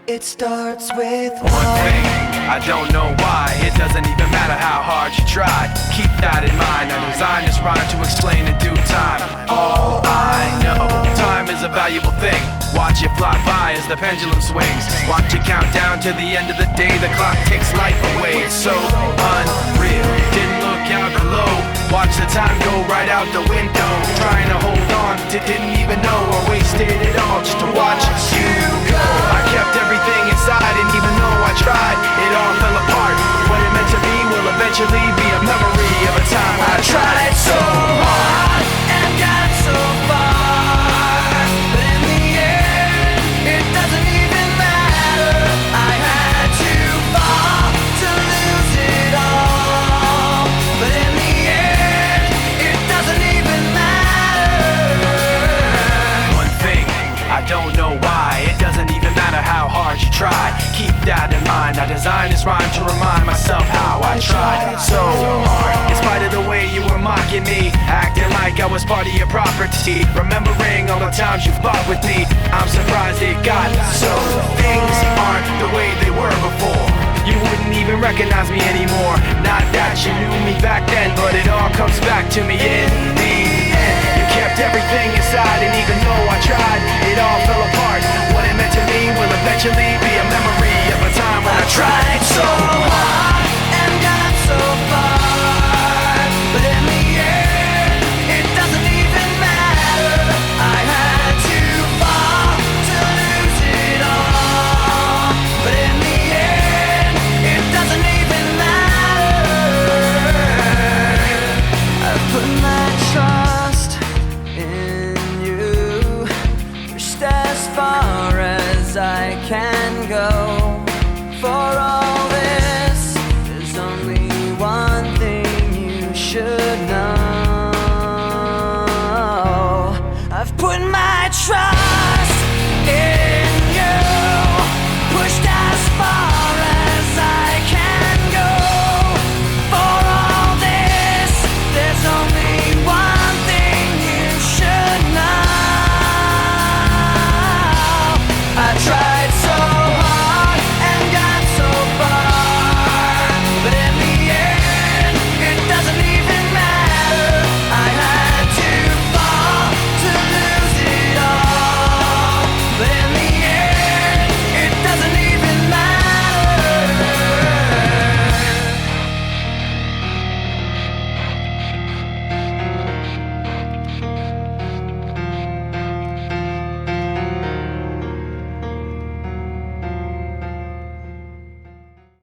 It starts with one thing, I don't know why. It doesn't even matter how hard you try. Keep that in mind. I designed this rhyme to explain in due time. All I know, time is a valuable thing. Watch it fly by as the pendulum swings. Watch it count down to the end of the day. The clock takes life away. It's so unreal. Didn't look out below. Watch the time go right out the window. Trying to hold on to didn't even know I wasted it all just to watch you go. I kept everything inside, and even though I tried, it all fell apart. What it meant to be will eventually be a memory of a time when I tried so hard and got so far, but in the end, it doesn't even matter. I had to fall to lose it all, but in the end, it doesn't even matter. One thing, I don't know why. It doesn't even matter how hard you try. Keep that in mind. I designed this rhyme to remind myself how I tried so hard. In spite of the way you were mocking me, acting like I was part of your property, remembering all the times you fought with me, I'm surprised it got so. Things aren't the way they were before. You wouldn't even recognize me anymore. Not that you knew me back then, but it all comes back to me in the end. You kept everything inside, and even though I tried, it all fell apart. What it meant to me will eventually be a memory of a time when I tried so hard and got so far, but in the end, it doesn't even matter. I had to fall to lose it all, but in the end, it doesn't even matter. I've put my trust in you, pushed as far as I can go. For all this, there's only one thing you should know. I've put my trust